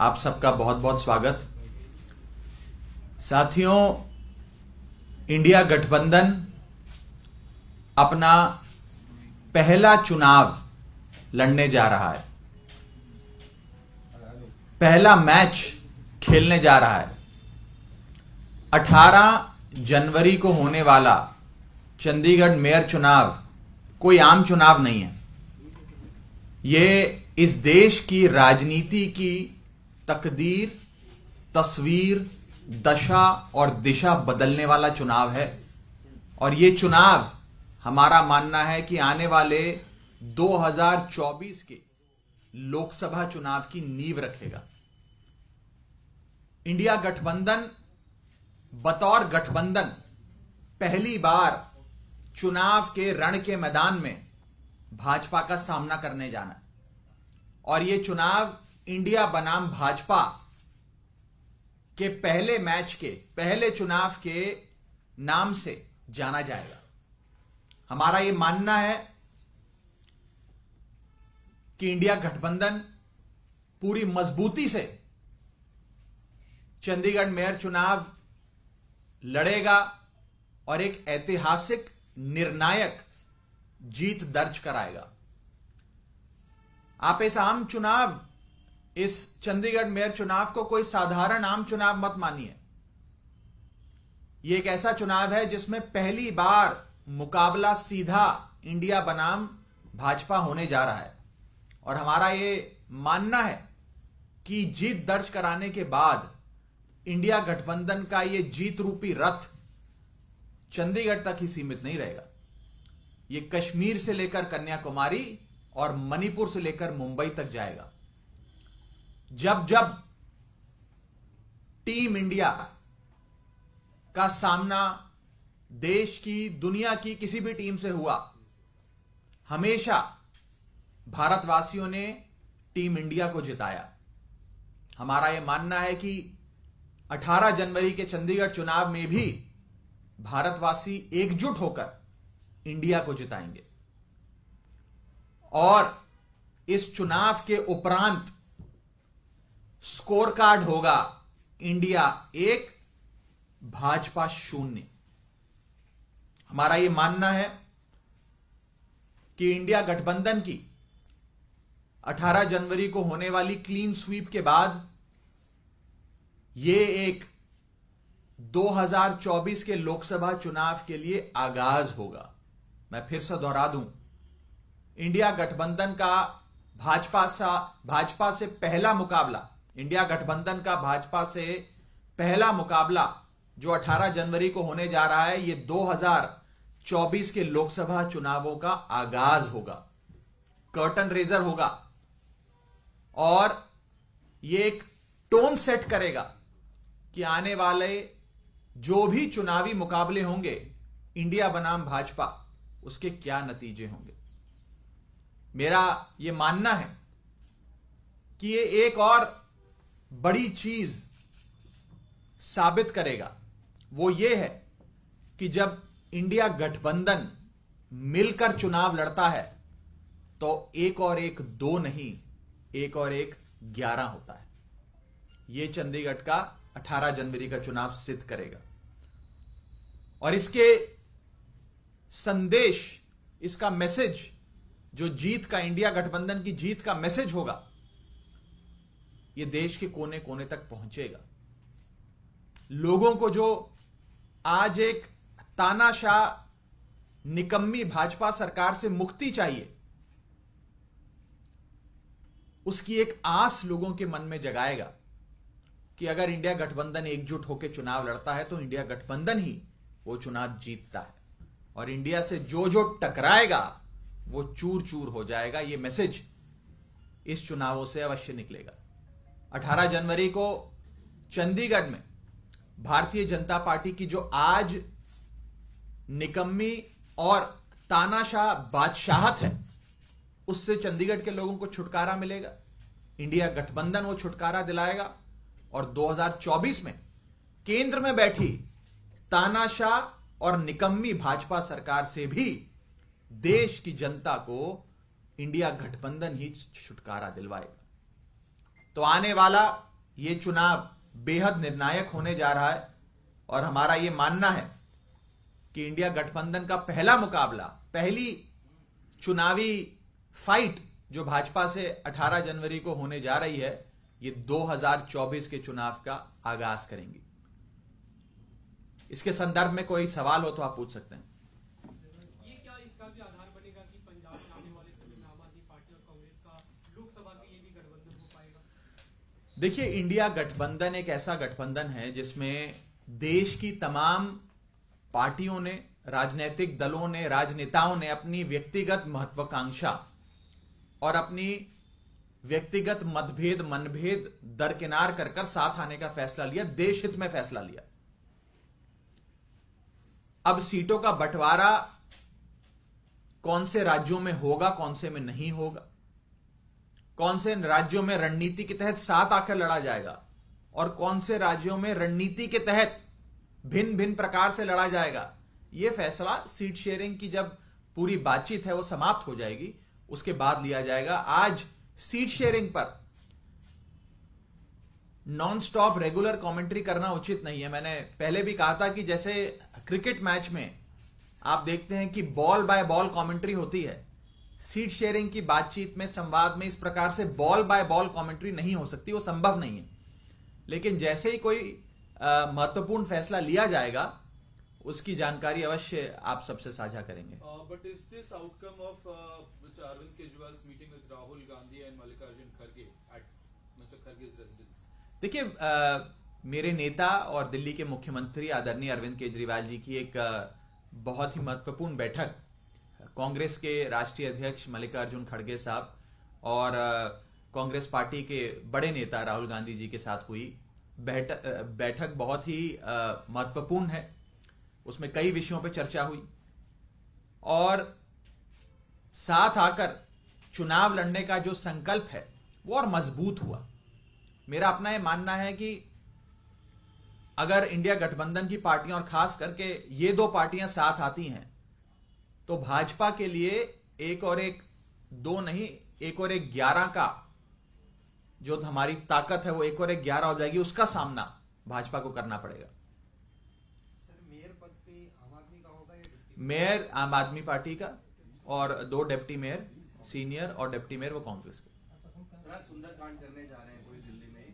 आप सबका बहुत बहुत स्वागत। साथियों, इंडिया गठबंधन अपना पहला चुनाव लड़ने जा रहा है, पहला मैच खेलने जा रहा है। 18 जनवरी को होने वाला चंडीगढ़ मेयर चुनाव कोई आम चुनाव नहीं है। ये इस देश की राजनीति की तकदीर, तस्वीर, दशा और दिशा बदलने वाला चुनाव है। और ये चुनाव हमारा मानना है कि आने वाले 2024 के लोकसभा चुनाव की नींव रखेगा। इंडिया गठबंधन बतौर गठबंधन पहली बार चुनाव के रण के मैदान में भाजपा का सामना करने जाना है। और यह चुनाव इंडिया बनाम भाजपा के पहले मैच के पहले चुनाव के नाम से जाना जाएगा। हमारा यह मानना है कि इंडिया गठबंधन पूरी मजबूती से चंडीगढ़ मेयर चुनाव लड़ेगा और एक ऐतिहासिक निर्णायक जीत दर्ज कराएगा। आप इस आम चुनाव, इस चंडीगढ़ मेयर चुनाव को कोई साधारण आम चुनाव मत मानिए। यह एक ऐसा चुनाव है जिसमें पहली बार मुकाबला सीधा इंडिया बनाम भाजपा होने जा रहा है। और हमारा यह मानना है कि जीत दर्ज कराने के बाद इंडिया गठबंधन का यह जीत रूपी रथ चंडीगढ़ तक ही सीमित नहीं रहेगा। यह कश्मीर से लेकर कन्याकुमारी और मणिपुर से लेकर मुंबई तक जाएगा। जब जब टीम इंडिया का सामना देश की, दुनिया की किसी भी टीम से हुआ, हमेशा भारतवासियों ने टीम इंडिया को जिताया। हमारा यह मानना है कि 18 जनवरी के चंडीगढ़ चुनाव में भी भारतवासी एकजुट होकर इंडिया को जिताएंगे। और इस चुनाव के उपरांत स्कोर कार्ड होगा इंडिया 1, भाजपा 0। हमारा यह मानना है कि इंडिया गठबंधन की 18 जनवरी को होने वाली क्लीन स्वीप के बाद यह एक 2024 के लोकसभा चुनाव के लिए आगाज होगा। मैं फिर से दोहरा दूं, इंडिया गठबंधन का भाजपा से पहला मुकाबला, इंडिया गठबंधन का भाजपा से पहला मुकाबला जो 18 जनवरी को होने जा रहा है, यह 2024 के लोकसभा चुनावों का आगाज होगा, कर्टन रेजर होगा। और यह एक टोन सेट करेगा कि आने वाले जो भी चुनावी मुकाबले होंगे इंडिया बनाम भाजपा, उसके क्या नतीजे होंगे। मेरा यह मानना है कि यह एक और बड़ी चीज साबित करेगा। वो ये है कि जब इंडिया गठबंधन मिलकर चुनाव लड़ता है तो 1 और 1 2 नहीं, 1 और 1 11 होता है। यह चंडीगढ़ का 18 जनवरी का चुनाव सिद्ध करेगा। और इसके संदेश, इसका मैसेज, जो जीत का, इंडिया गठबंधन की जीत का मैसेज होगा, यह देश के कोने कोने तक पहुंचेगा। लोगों को जो आज एक तानाशाह, निकम्मी भाजपा सरकार से मुक्ति चाहिए, उसकी एक आस लोगों के मन में जगाएगा कि अगर इंडिया गठबंधन एकजुट होकर चुनाव लड़ता है तो इंडिया गठबंधन ही वो चुनाव जीतता है। और इंडिया से जो जो टकराएगा वो चूर चूर हो जाएगा। ये मैसेज इस चुनावों से अवश्य निकलेगा। 18 जनवरी को चंडीगढ़ में भारतीय जनता पार्टी की जो आज निकम्मी और तानाशाह बादशाहत है, उससे चंडीगढ़ के लोगों को छुटकारा मिलेगा। इंडिया गठबंधन वो छुटकारा दिलाएगा। और 2024 में केंद्र में बैठी तानाशाह और निकम्मी भाजपा सरकार से भी देश की जनता को इंडिया गठबंधन ही छुटकारा दिलवाएगा। तो आने वाला ये चुनाव बेहद निर्णायक होने जा रहा है और हमारा ये मानना है कि इंडिया गठबंधन का पहला मुकाबला, पहली चुनावी फाइट जो भाजपा से 18 जनवरी को होने जा रही है, ये 2024 के चुनाव का आगाज करेंगी। इसके संदर्भ में कोई सवाल हो तो आप पूछ सकते हैं। ये क्या इसका भी आधार बनेगा कि पंजाब में आने वाले समय में आम आदमी पार्टी और कांग्रेस का लोकसभा के लिए भी गठबंधन हो पाएगा? देखिए, इंडिया गठबंधन एक ऐसा गठबंधन है जिसमें देश की तमाम पार्टियों ने, राजनीतिक दलों ने, राजनेताओं ने अपनी व्यक्तिगत महत्वाकांक्षा और अपनी व्यक्तिगत मतभेद, मनभेद दरकिनार कर साथ आने का फैसला लिया, देश हित में फैसला लिया। अब सीटों का बंटवारा कौन से राज्यों में होगा, कौन से में नहीं होगा, कौन से राज्यों में रणनीति के तहत साथ आकर लड़ा जाएगा और कौन से राज्यों में रणनीति के तहत भिन्न भिन्न प्रकार से लड़ा जाएगा, यह फैसला सीट शेयरिंग की जब पूरी बातचीत है वो समाप्त हो जाएगी, उसके बाद लिया जाएगा। आज सीट शेयरिंग पर नॉन स्टॉप रेगुलर कमेंट्री करना उचित नहीं है। मैंने पहले भी कहा था कि जैसे क्रिकेट मैच में आप देखते हैं कि बॉल बाय बॉल कमेंट्री होती है, सीट शेयरिंग की बातचीत में, संवाद में इस प्रकार से बॉल बाय बॉल कमेंट्री नहीं हो सकती, वो संभव नहीं है। लेकिन जैसे ही कोई महत्वपूर्ण फैसला लिया जाएगा उसकी जानकारी अवश्य आप सबसे साझा करेंगे। But is this outcome of Mr. Arvind Kejriwal's meeting with Rahul Gandhi and Mallikarjun Kharge at Mr. Kharge's residence? देखिए, मेरे नेता और दिल्ली के मुख्यमंत्री आदरणीय अरविंद केजरीवाल जी की एक बहुत ही महत्वपूर्ण बैठक कांग्रेस के राष्ट्रीय अध्यक्ष मल्लिकार्जुन खड़गे साहब और कांग्रेस पार्टी के बड़े नेता राहुल गांधी जी के साथ हुई। बैठक बहुत ही महत्वपूर्ण है, उसमें कई विषयों पर चर्चा हुई और साथ आकर चुनाव लड़ने का जो संकल्प है वो और मजबूत हुआ। मेरा अपना यह मानना है कि अगर इंडिया गठबंधन की पार्टियां और खास करके ये दो पार्टियां साथ आती हैं तो भाजपा के लिए एक और एक 2 नहीं, एक और एक 11 का जो हमारी ताकत है वो एक और एक 11 हो जाएगी, उसका सामना भाजपा को करना पड़ेगा। सर, मेयर पद पे आम आदमी का होगा या मेयर आम आदमी पार्टी का और 2 डिप्टी मेयर, सीनियर और डिप्टी मेयर वो कांग्रेस के। सुंदरकांड करने जा रहे हैं कोई दिल्ली में,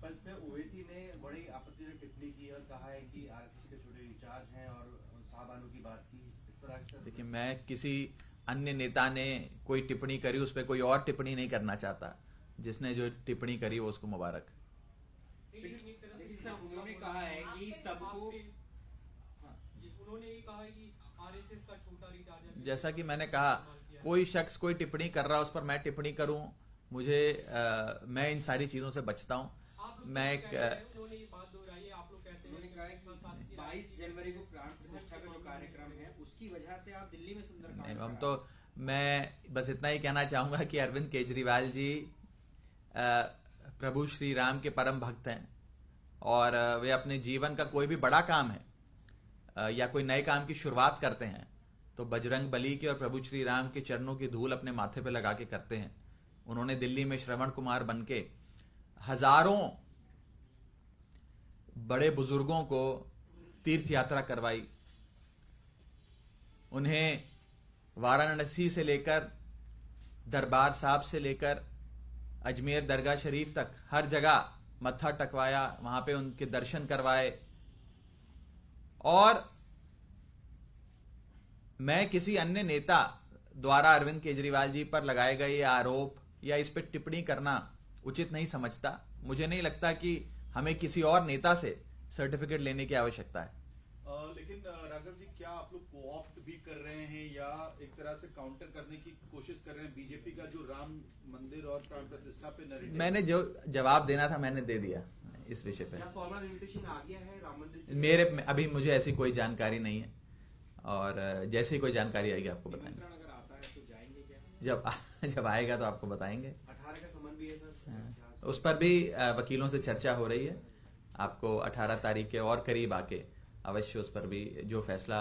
पर इसमें ओवैसी ने बड़ी आपत्तिजनक टिप्पणी की और कहा है कि आरएसएस के छोटे इंचार्ज हैं और साहबानों की बात की इस तरह से। देखिए, मैं किसी अन्य नेता ने कोई टिप्पणी करी उस पर कोई और टिप्पणी नहीं करना चाहता। जिसने जो टिप्पणी करी वो उसको मुबारक। लेकिन सर, उन्होंने कहा है कि सबको, उन्होंने ये कहा है कि आरएसएस का छोटा रिचार्ज है। जैसा कि मैंने कहा, कोई शख्स कोई टिप्पणी कर रहा है उस पर मैं टिप्पणी करूं, मुझे मैं इन सारी चीजों से बचता हूं। मैं एक उन्होंने ये बात दोहराई है, आप लोग कहते हैं, उन्होंने कहा है कि 22 जनवरी को प्राण प्रतिष्ठा का जो कार्यक्रम है उसकी वजह से आप दिल्ली में सुंदरकांड हम तो, मैं बस इतना ही कहना चाहूंगा कि अरविंद केजरीवाल जी प्रभु श्री राम के परम भक्त हैं और वे अपने जीवन का कोई भी बड़ा काम है या कोई नए काम की शुरुआत करते हैं तो बजरंग बली के और प्रभु श्री राम के चरणों की धूल अपने माथे पे लगा के करते हैं। उन्होंने दिल्ली में श्रवण कुमार बनके हजारों बड़े बुजुर्गों को तीर्थ यात्रा करवाई। उन्हें वाराणसी से लेकर दरबार साहब से लेकर अजमेर दरगाह शरीफ तक हर जगह मत्था टकवाया, वहां पे उनके दर्शन करवाए। और मैं किसी अन्य नेता द्वारा अरविंद केजरीवाल जी पर लगाए गए ये आरोप या इस पर टिप्पणी करना उचित नहीं समझता। मुझे नहीं लगता कि हमें किसी और नेता से सर्टिफिकेट लेने की आवश्यकता है। लेकिन राघव जी, क्या आप लोग कोऑप्ट भी कर रहे हैं या एक तरह से काउंटर करने की कोशिश कर रहे हैं बीजेपी का जो राम मंदिर और प्राण प्रतिष्ठा पे नैरेटिव? मैंने जो जवाब देना था मैंने दे दिया इस विषय पे। फॉर्मल इनविटेशन आ गया है राम मंदिर मेरे अभी मुझे ऐसी कोई जानकारी नहीं है और जैसे ही कोई जानकारी आएगी आपको बताएंगे। अगर आता है तो जाएंगे क्या? जब आएगा तो आपको बताएंगे। 18 का समन भी है सर। उस पर भी वकीलों से चर्चा हो रही है। आपको 18 तारीख के और करीब आके अवश्य उस पर भी जो फैसला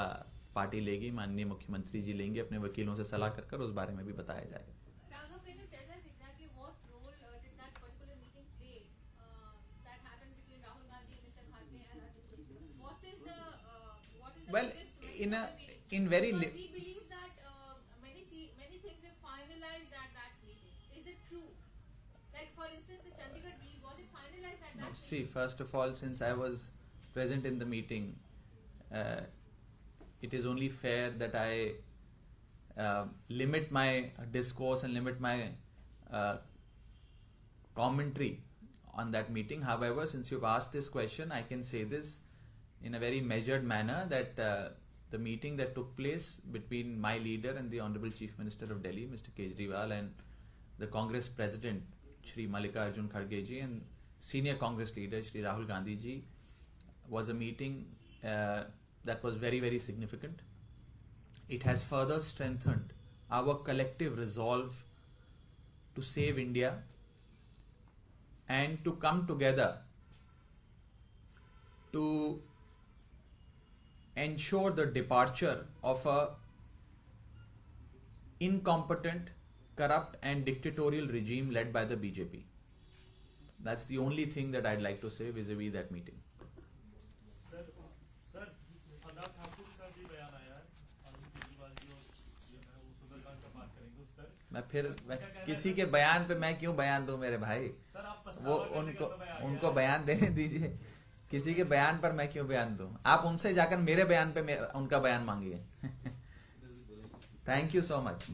पार्टी लेगी, माननीय मुख्यमंत्री जी लेंगे, अपने वकीलों से सलाह कर उस बारे में भी बताया जाएगा। Raghav, can you tell us exactly what role did that particular meeting play Well, in very Because we believe that many things were finalized at that meeting. Is it true? Like for instance, the Chandigarh deal, was it finalized at that meeting? See, first of all, since I was present in the meeting, it is only fair that I limit my discourse and limit my commentary on that meeting. However, since you've asked this question, I can say this in a very measured manner that the meeting that took place between my leader and the Honorable Chief Minister of Delhi, Mr. Kejriwal, and the Congress President, Shri Mallikarjun Kharge ji, and Senior Congress Leader, Shri Rahul Gandhi ji, was a meeting that was very, very significant. It has further strengthened our collective resolve to save India and to come together to ensure the departure of a incompetent, corrupt and dictatorial regime led by the BJP. That's the only thing that I'd like to say vis-a-vis that meeting. Sir Anurag Thakur का भी बयान आया है अरविंद केजरीवाल जी और जो है वो सुंदरकांड का बात करेंगे उस पर किसी के बयान पे मैं क्यों बयान दूं मेरे भाई? सर आप वो पछतावा करने का समय आ उनको गया बयान देने दीजिए. किसी के बयान पर मैं क्यों बयान दूं? आप उनसे जाकर मेरे बयान पे उनका बयान मांगिए. Thank you so much.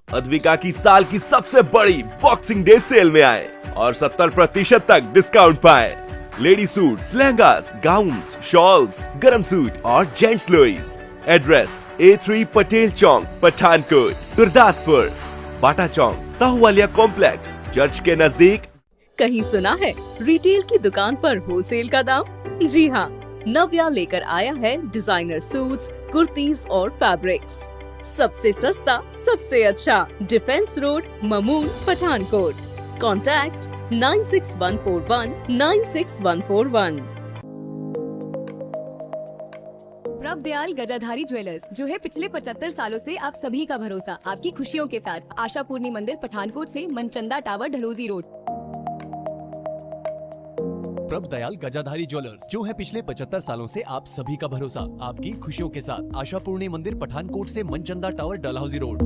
Advika की साल की सबसे बड़ी बॉक्सिंग डे सेल में आए और 70% तक डिस्काउंट पाए. Lady suits, lehengas, gowns, shawls, गरम सूट और जेंट्स लोईस. एड्रेस A3 पटेल चौक, पठानकोट, गुरदासपुर. बाटा चौक, साहूवालिया कॉम्प्लेक्स, चर्च के नजदीक. कहीं सुना है रिटेल की दुकान पर होलसेल का दाम? जी हाँ, नव्या लेकर आया है डिजाइनर सूट्स, कुर्तीज और फैब्रिक्स. सबसे सस्ता, सबसे अच्छा. Defence road, Mamun, Pathankot. Contact 9614196141. Prabhdayal Gajadhari jewellers, जो है पिछले 75 सालों से आप सभी का भरोसा, आपकी खुशियों के साथ. आशापूर्णी मंदिर, पठानकोट से Manchanda tower, Dalhousie road. Prabhdayal Gajadhari jewellers, जो है पिछले 75 सालों से आप सभी का भरोसा, आपकी खुशियों के साथ. आशापूर्णी मंदिर, पठानकोट से Manchanda tower, Dalhousie road.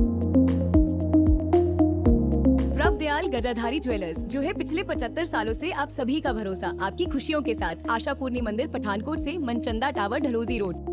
Prabhdayal Gajadhari jewellers, जो है पिछले 75 सालों से आप सभी का भरोसा, आपकी खुशियों के साथ. आशापूर्णी मंदिर, पठानकोट से मनचंदा टावर, ढलोजी रोड.